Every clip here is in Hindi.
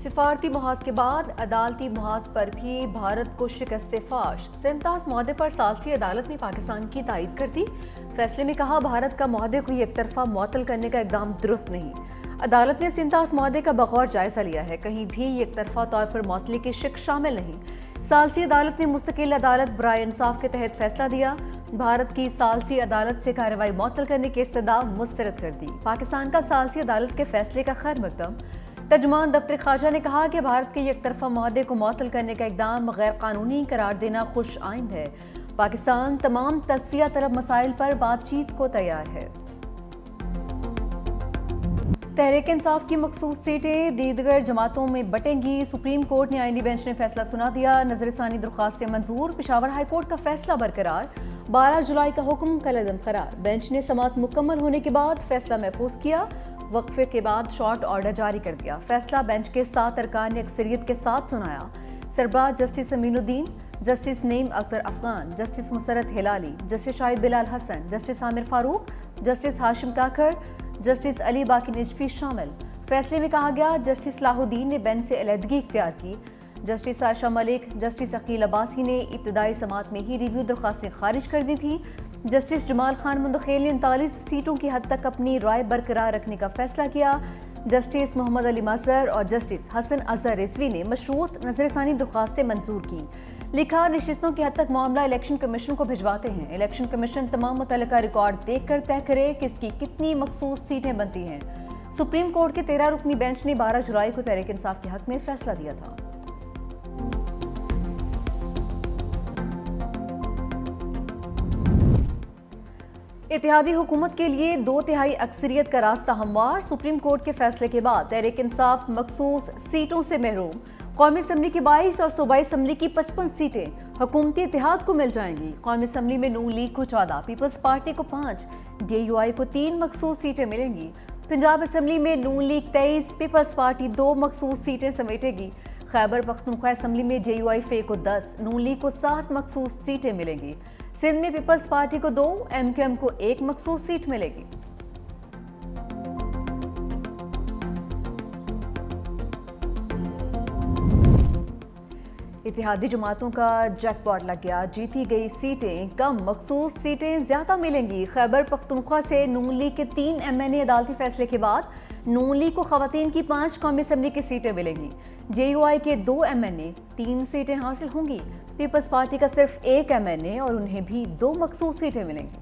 सिफारती मुहाज के बाद अदालती मुहाज पर भी भारत को शिकस्त फाश। 47 मुआहदे पर सालसी अदालत ने पाकिस्तान की तायद कर दी। फैसले में कहा, भारत का मुआहदे को एक तरफा मुअत्तल करने का इकदाम दुरुस्त नहीं। अदालत ने 47 मुआहदे का बगौर जायजा लिया है, कहीं भी एक तरफा तौर पर मुअत्तली की शिक शामिल नहीं। सालसी अदालत ने मुस्तकिल अदालत बराए इंसाफ के तहत फैसला दिया। भारत की सालसी अदालत से कार्रवाई मुअत्तल करने की इस्तदा मुस्तरद कर दी। पाकिस्तान का सालसी अदालत के फैसले का खैर मकदम। तर्जुमान दफ्तर खाजा ने कहा कि भारत के एक तरफा मुआहदे को मुअत्तल करने का इकदाम गैर कानूनी करार देना खुश आइंद है। पाकिस्तान तमाम तस्फिया तलब मसाइल पर बातचीत को तैयार है। तहरीक इंसाफ की मखसूस सीटें दीगर जमातों में बटेंगी। सुप्रीम कोर्ट ने आईनी बेंच ने फैसला सुना दिया। नजरसानी दरख्वास्तें मंजूर। पेशावर हाई कोर्ट का फैसला बरकरार। 12 जुलाई का हुक्म कलअदम करार। बेंच ने समाअत मुकम्मल होने के बाद फैसला महफूज किया। वक्फे के बाद शॉर्ट ऑर्डर जारी कर दिया। फैसला बेंच के 7 अरकान ने अक्सरियत के साथ सुनाया। सरबराह justice Aminuddin, justice Naeem Akhtar Afghan, justice Musarrat Hilali, justice Shahid Bilal Hasan, justice Amir Farooq, justice Hashim Kakar, justice Ali Baqar Najafi शामिल। फैसले में कहा गया, जस्टिस सलाहुद्दीन ने बेंच से अलहदगी इख्तियार की। जस्टिस आयशा मलिक, जस्टिस अकील अब्बासी ने इब्तदाई समाअत में ही रिव्यू दरख्वास्तें खारिज कर दी थी। जस्टिस जमाल खान मुंदखेल ने 39 सीटों की हद तक अपनी राय बरकरार रखने का फैसला किया। जस्टिस मोहम्मद अली मजहर और जस्टिस हसन अजहर रिजवी ने मशरूत नजरसानी दरख्वास्तें मंजूर की। लिखा, नशिस्तों की हद तक मामला इलेक्शन कमीशन को भिजवाते हैं। इलेक्शन कमीशन तमाम मुतल्लिका रिकॉर्ड देख कर तय करे कि इसकी कितनी मखसूस सीटें बनती हैं। सुप्रीम कोर्ट के 13 रुकनी बेंच ने 12 जुलाई को तहरीक इंसाफ के हक में फैसला दिया था। इत्तेहादी हुकूमत के लिए 2/3 अक्सरियत का रास्ता हमवार। सुप्रीम कोर्ट के फैसले के बाद तहरीक इंसाफ मखसूस सीटों से महरूम। कौमी असम्बली की 22 और सूबाई असम्बली की 55 सीटें हुकूमती इत्तेहाद को मिल जाएंगी। कौमी असम्बली में नून लीग को 14, पीपल्स पार्टी को 5, DUI को 3 मखसूस सीटें मिलेंगी। पंजाब असम्बली में नून लीग 23, पीपल्स पार्टी 2 मखसूस सीटें समेटेगी। खैबर पख्तूनख्वा असम्बली में JUI फे को 10, नून लीग को 7 मखसूस सीटें मिलेंगी। सिंध में पीपल्स पार्टी को 2, MQM को 1 मखसूस सीट मिलेगी। इत्तेहादी जमातों का जैकपॉट लग गया। जीती गई सीटें कम, मखसूस सीटें ज्यादा मिलेंगी। खैबर पख्तूनख्वा से नून लीग के 3 MNA अदालती फैसले के बाद नून लीग को खवातीन की 5 कौमी असम्बली की सीटें मिलेंगी। JUI के 2 MNA 3 सीटें हासिल होंगी। पीपल्स पार्टी का सिर्फ 1 MNA और उन्हें भी 2 मखसूस सीटें मिलेंगी।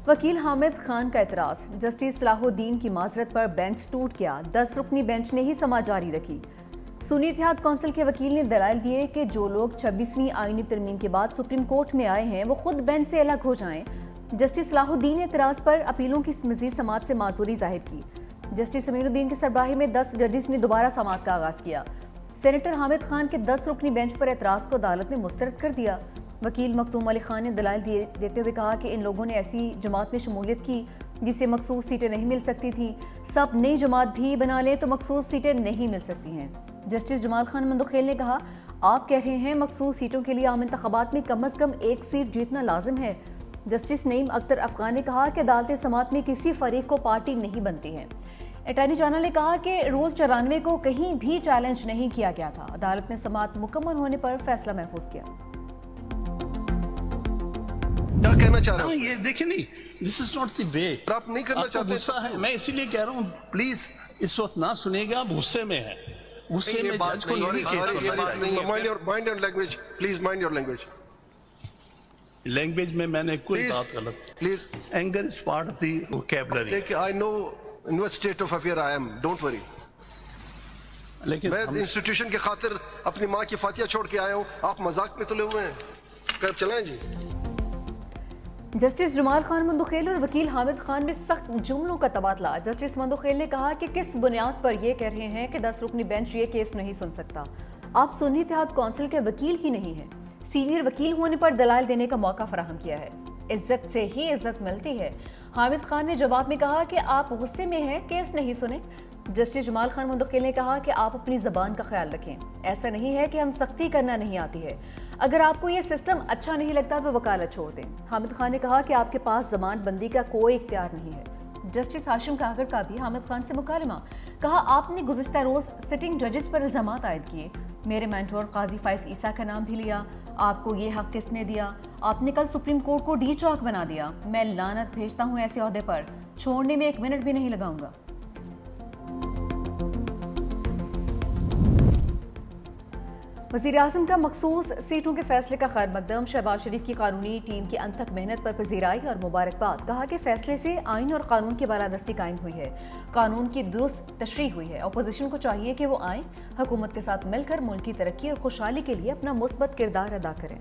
वकील हामिद खान का एतराज। जस्टिस सलाहुद्दीन की माजरत पर बेंच टूट गया। 10 रुकनी बेंच ने ही समाअत जारी रखी। सुन्नी इत्तेहाद कौंसिल के वकील ने दलाइल दिए कि जो लोग 26वीं आईनी तरमीम के बाद सुप्रीम कोर्ट में आए हैं वो खुद बेंच से अलग हो जाएं। जस्टिस सलाहुद्दीन ने एतराज पर अपीलों की मजीद समाअत से माजूरी जाहिर की। जस्टिस अमीनुद्दीन की सरबराही में 10 जजेस ने दोबारा समाअत का आगाज किया। सेनेटर हामिद खान के 10 रुकनी बेंच पर एतराज को अदालत ने मुस्तरद कर दिया। वकील मखदूम अली खान ने दलाइल देते हुए कहा कि इन लोगों ने ऐसी जमात में शमूलियत की जिसे मखसूस सीटें नहीं मिल सकती थी। सब नई जमात भी बना लें तो मखसूस सीटें नहीं मिल सकती हैं। जस्टिस जमाल खान मुंदखेल ने कहा, आप कह रहे हैं मखसूस सीटों के लिए आम इंतखाबात में कम अज कम 1 सीट जीतना लाजिम है। जस्टिस नईम अख्तर अफगान ने कहा कि अदालत समाअत में किसी फरीक को पार्टी नहीं बनती है। अटॉर्नी जनरल ने कहा कि रूल 94 को कहीं भी चैलेंज नहीं किया गया था। अदालत ने समाअत मुकम्मल होने पर फैसला महफूज किया। क्या कहना चाह रहे हो? ये देखिए नहीं, this is not the way. आप नहीं करना चाहते? गुस्सा है, मैं इसीलिए कह रहा हूँ प्लीज इस वक्त ना सुनिएगा। आप गुस्से में है, गुस्से में जज को नहीं mind your language please, mind your language. Language में मैंने कोई बात गलत please. Anger is part of the vocabulary. I know in what state of affair I am, don't worry. लेकिन मैं इंस्टीट्यूशन की खातिर अपनी माँ की फातिया छोड़ के आया हूँ, आप मजाक में तुले हुए हैं। कब चलाएं जी। जस्टिस जमाल खान मुंदखेल और वकील हामिद खान में सख्त जुमलों का तबादला। जस्टिस मुंदखेल ने कहा कि किस बुनियाद पर यह कह रहे हैं कि 10 रुकनी बेंच ये केस नहीं सुन सकता। आप सुन्नी इत्तेहाद कौंसिल के वकील ही नहीं हैं। सीनियर वकील होने पर दलाइल देने का मौका फराहम किया है। इज्जत से ही इज्जत मिलती है। हामिद खान ने जवाब में कहा कि आप गुस्से में हैं, केस नहीं सुने। जस्टिस जमाल खान मुंतकिल ने कहा कि आप अपनी ज़बान का ख्याल रखें। ऐसा नहीं है कि हम सख्ती करना नहीं आती है, अगर आपको ये सिस्टम अच्छा नहीं लगता तो वकालत छोड़ दें। हामिद खान ने कहा कि आपके पास जमानबंदी का कोई इख्तियार नहीं है। जस्टिस हाशिम कागर का भी हामिद खान से मुकालमा। कहा, आपने गुज़िश्ता रोज़ सिटिंग जजेस पर इल्ज़ामात आयद किए, मेरे मेंटोर काजी फाइज ईसा का नाम भी लिया। आपको ये हक किसने दिया? आपने कल सुप्रीम कोर्ट को डी चौक बना दिया। मैं लानत भेजता हूँ ऐसे ओहदे पर, छोड़ने में 1 मिनट भी नहीं लगाऊंगा। वज़ीर-ए-आज़म का मखसूस सीटों के फैसले का खैर मकदम। शहबाज शरीफ की कानूनी टीम की अनथक मेहनत पर पजीराई और मुबारकबाद। कहा कि फैसले से आइन और कानून की बालादस्ती कायम हुई है, कानून की दुरुस्त तशरीह हुई है। अपोजिशन को चाहिए कि वो आए, हुकूमत के साथ मिलकर मुल्क की तरक्की और खुशहाली के लिए अपना मुस्बत किरदार अदा करें।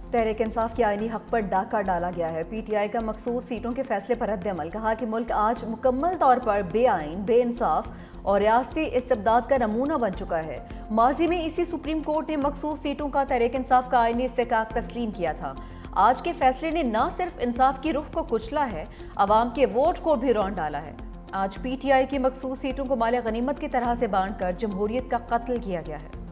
तहरीक इंसाफ के आईनी हक पर डाका डाला गया है। PTI का मखसूस सीटों के फैसले पर रद्द-ए-अमल। कहा कि मुल्क आज मुकम्मल तौर पर बेआइन, बेइंसाफ और रियासती इस्तिबदाद का नमूना बन चुका है। माजी में इसी सुप्रीम कोर्ट ने मखसूस सीटों का तहरीक इंसाफ का आईनी इस्तेहकाक तस्लीम किया था। आज के फैसले ने न सिर्फ इंसाफ की रुख को कुचला है, अवाम के वोट को भी रौंद डाला है। आज PTI की मखसूस सीटों को माले गनीमत की तरह से बांट कर जमहूरियत का कत्ल किया गया है।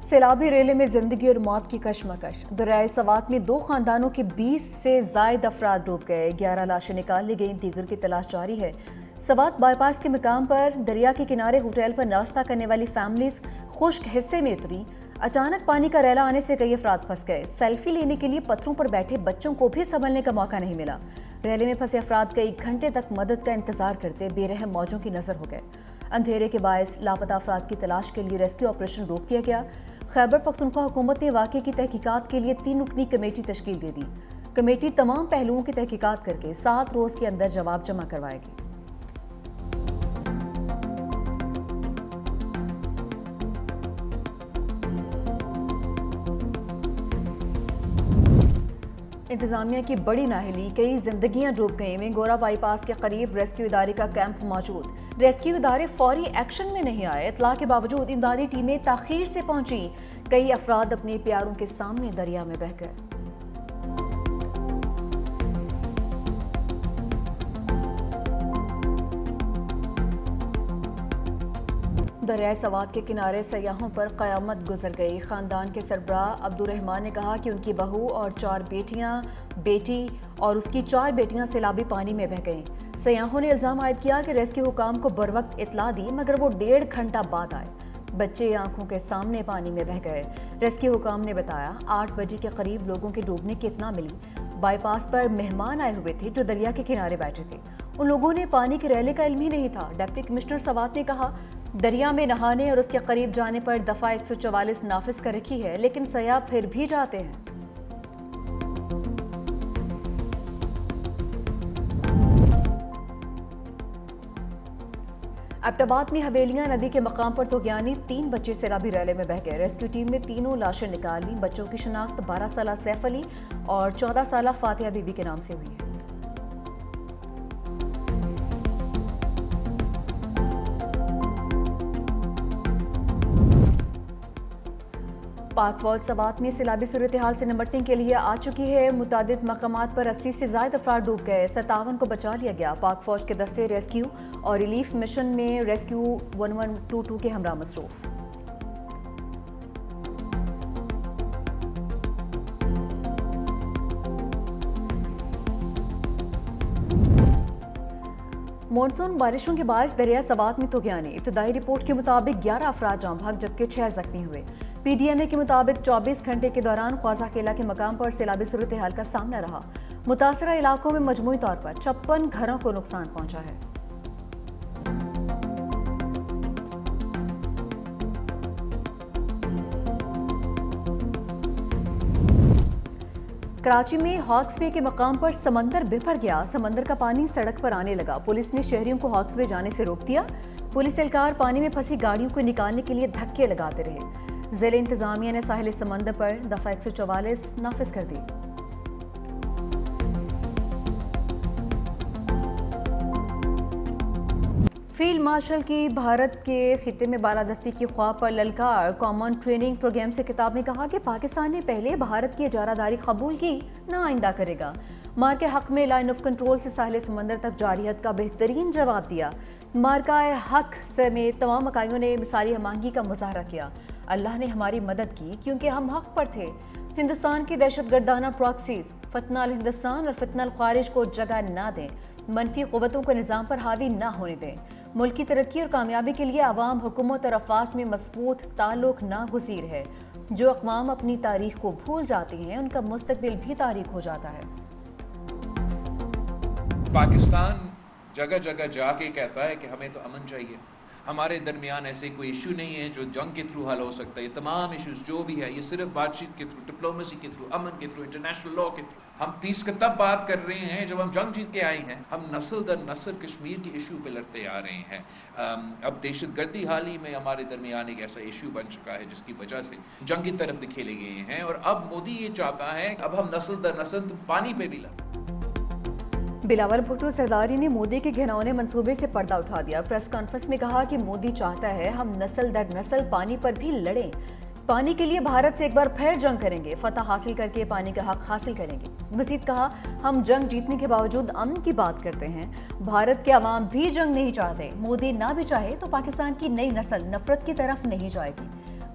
सैलाबी रेले में जिंदगी और मौत की कशमकश। दरियाए सवात में 2 खानदानों के 20 से जायद अफराद डूब गए। 11 लाशें निकाल ली गईं, दीगर की तलाश जारी है। सवात बाईपास के मकाम पर दरिया के किनारे होटल पर नाश्ता करने वाली फैमिलीज खुश्क हिस्से में उतरी। अचानक पानी का रैला आने से कई अफराद फंस गए। सेल्फी लेने के लिए पत्थरों पर बैठे बच्चों को भी संभलने का मौका नहीं मिला। रैले में फंसे अफराद कई घंटे तक मदद का इंतजार करते बेरहम मौजों की नजर हो गए। अंधेरे के बायस लापता अफराद की तलाश के लिए रेस्क्यू ऑपरेशन रोक दिया गया। खैबर पख्तूनख्वा हुकूमत ने वाक़े की तहकीकात के लिए 3 रुकनी कमेटी तश्कील दे दी। कमेटी तमाम पहलुओं की तहकीकात करके 7 रोज के अंदर जवाब जमा करवाएगी। इंतजामिया की बड़ी नाहली, कई जिंदगियां डूब गई। वेंगोरा बाईपास के करीब रेस्क्यू इदारे का कैंप मौजूद। रेस्क्यू इदारे फौरी एक्शन में नहीं आए। इत्तला के बावजूद इमदादी टीमें ताखीर से पहुंची। कई अफराद अपने प्यारों के सामने दरिया में बह गए। दरियाए सवात के किनारे सयाहों पर क़यामत गुजर गई। ख़ानदान के सरबराह अब्दुर्रहमान ने कहा कि उनकी बहू और 4 बेटियां, बेटी और उसकी 4 बेटियां सैलाबी पानी में बह गईं। सयाहों ने इल्ज़ाम आयद किया कि रेस्क्यू हुकाम को बरवक्त इत्तला दी, मगर वो 1.5 घंटा बाद आए। बच्चे आंखों के सामने पानी में बह गए। रेस्क्यू हुकाम ने बताया 8 बजे के करीब लोगों के डूबने की इत्तला मिली। बाईपास पर मेहमान आए हुए थे जो दरिया के किनारे बैठे थे। उन लोगों ने पानी के रैले का इल्म ही नहीं था। डिप्टी कमिश्नर सवात ने कहा, दरिया में नहाने और उसके करीब जाने पर दफ़ा 144 नाफिज कर रखी है, लेकिन सयाह फिर भी जाते हैं। एबटाबाद में हवेलियां नदी के मकाम पर तोगयानी, 3 बच्चे सैलाबी रैले में बह गए। रेस्क्यू टीम में 3 लाशें निकाली। बच्चों की शनाख्त 12 साला सैफ अली और 14 साला फातिहा बीबी के नाम से हुई है। पाक फौज सवात में सैलाबी सूरत हाल से निपटने के लिए आ चुकी है। मुतादिद मकामात पर 80 से ज़ायद अफराद डूब गए। 57 को बचा लिया गया। पाक फौज के दस्ते रेस्क्यू और रिलीफ मिशन में रेस्क्यू 1122 के हमरा मसरूफ। मॉनसून बारिशों के बाद दरिया सवात में तोगयानी। इब्तदाई रिपोर्ट के मुताबिक 11 अफराद जाँ भाग जबकि 6 जख्मी हुए। PDMA के मुताबिक 24 घंटे के दौरान ख्वाजा केला के मकाम पर सैलाबी सूरत हाल का सामना रहा। मुतासरा इलाकों में मजमूई तौर पर 56 घरों को नुकसान पहुंचा है। कराची में हॉक्स बे के मकाम पर समंदर बिफर गया। समंदर का पानी सड़क पर आने लगा। पुलिस ने शहरियों को हॉक्स बे जाने से रोक दिया। पुलिस एहलकार पानी में फंसी गाड़ियों को निकालने के लिए धक्के लगाते रहे। ज़िले इंतजामिया ने साहिल समंदर पर दफ़ा 144 नाफिज कर दी। फील्ड मार्शल की भारत के खिते में बालादस्ती की ख्वाब पर ललकार। कॉमन ट्रेनिंग प्रोग्राम से खिताब में कहा कि पाकिस्तान ने पहले भारत की इजारादारी कबूल की, ना आइंदा करेगा। मार के हक में लाइन ऑफ कंट्रोल से साहिल समंदर तक जारियत का बेहतरीन जवाब दिया। मार्का हक समेत तमाम इकाइयों ने मिसाली हमआहंगी का मुजाहरा किया। अल्लाह ने हमारी मदद की क्योंकि हम हक पर थे। हिंदुस्तान की दहशतगर्दाना प्रॉक्सीज फितनाल हिंदुस्तान और फितनाल खारिज को जगह ना दें। मनफी क़ुव्वतों को निज़ाम पर हावी ना होने दें। मुल्क की तरक्की और कामयाबी के लिए अवाम, हुकूमत और अफवाज में मजबूत ताल्लुक नागुज़ीर है। जो अक़वाम अपनी तारीख को भूल जाते हैं उनका मुस्तकबिल भी तारीख हो जाता है। पाकिस्तान जगह जगह जाके कहता है कि हमें तो अमन चाहिए, हमारे दरमियान ऐसे कोई इशू नहीं है जो जंग के थ्रू हल हो सकता है। ये तमाम इशूज़ जो भी है ये सिर्फ बातचीत के थ्रू, डिप्लोमेसी के थ्रू, अमन के थ्रू, इंटरनेशनल लॉ के थ्रू। हम पीस का तब बात कर रहे हैं जब हम जंग जीत के आए हैं। हम नस्ल दर नस्ल कश्मीर के इशू पे लड़ते आ रहे हैं। अब दहशतगर्दी हाल ही में हमारे दरमियान एक ऐसा इशू बन चुका है जिसकी वजह से जंग की तरफ धकेले गए हैं। और अब मोदी ये चाहता है अब हम नस्ल दर नस्ल पानी पे भी लड़ें। बिलावल भुट्टो सरदारी ने मोदी के घिनौने मंसूबे से पर्दा उठा दिया। प्रेस कॉन्फ्रेंस में कहा कि मोदी चाहता है हम नस्ल दर नस्ल पानी पर भी लड़ें। पानी के लिए भारत से एक बार फिर जंग करेंगे, फतह हासिल करके पानी का हक हासिल करेंगे। मजीद कहा हम जंग जीतने के बावजूद अमन की बात करते हैं। भारत के अवाम भी जंग नहीं चाहते। मोदी ना भी चाहे तो पाकिस्तान की नई नस्ल नफरत की तरफ नहीं जाएगी।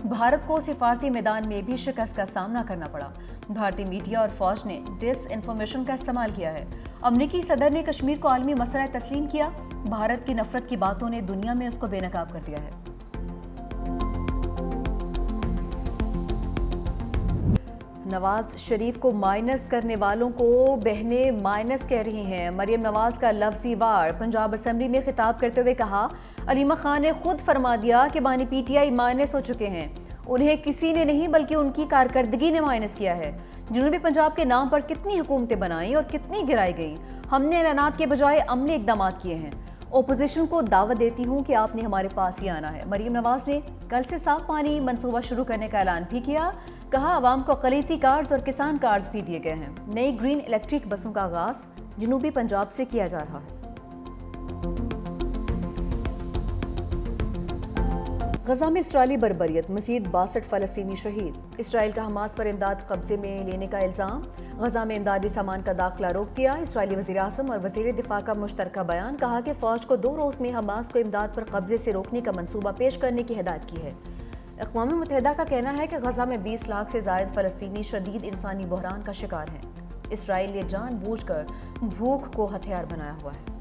भारत को सिफारती मैदान में भी शिकस्त का सामना करना पड़ा। भारतीय मीडिया और फौज ने डिस इन्फॉर्मेशन का इस्तेमाल किया है। अमरीकी सदर ने कश्मीर को आलमी मसला तस्लीम किया। भारत की नफरत की बातों ने दुनिया में उसको बेनकाब कर दिया है। नवाज शरीफ को माइनस करने वालों को बहनें माइनस कह रही हैं। मरियम नवाज का लफ्जी वार। पंजाब असम्बली में खिताब करते हुए कहा अलीमा खान ने खुद फरमा दिया कि बानी पीटीआई माइनस हो चुके हैं। उन्हें किसी ने नहीं बल्कि उनकी कारकर्दगी ने माइनस किया है। जनूबी पंजाब के नाम पर कितनी हुकूमतें बनाई और कितनी गिराई गई। हमने ऐलानात के बजाय अमली इकदाम किए हैं। ओपोजिशन को दावत देती हूँ कि आपने हमारे पास ही आना है। मरियम नवाज ने कल से साफ पानी मंसूबा शुरू करने का ऐलान भी किया। कहा आवाम को अक़लियती कार्ड्स और किसान कार्ड्स भी दिए गए हैं। नई ग्रीन इलेक्ट्रिक बसों का आगाज जनूबी पंजाब से किया जा रहा है। गजा में इसराइली बर्बरियत, मज़ीद 62 फ़लस्तीनी शहीद। इसराइल का हमास पर इमदाद कब्जे में लेने का इल्ज़ाम। गजा में इमदादी सामान का दाखिला रोक दिया। इसराइली वज़ीर आज़म और वज़ीर दिफा का मुश्तरका बयान। कहा कि फ़ौज को 2 रोज़ में हमास को इमदाद पर कब्जे से रोकने का मंसूबा पेश करने की हिदायत की है। अक़वाम मुत्तहिदा का कहना है कि गजा में 20 लाख से ज़ायद फ़लस्तीनी शदीद इंसानी बहरान का शिकार हैं। इसराइल ये जानबूझकर भूख को हथियार बनाया हुआ है।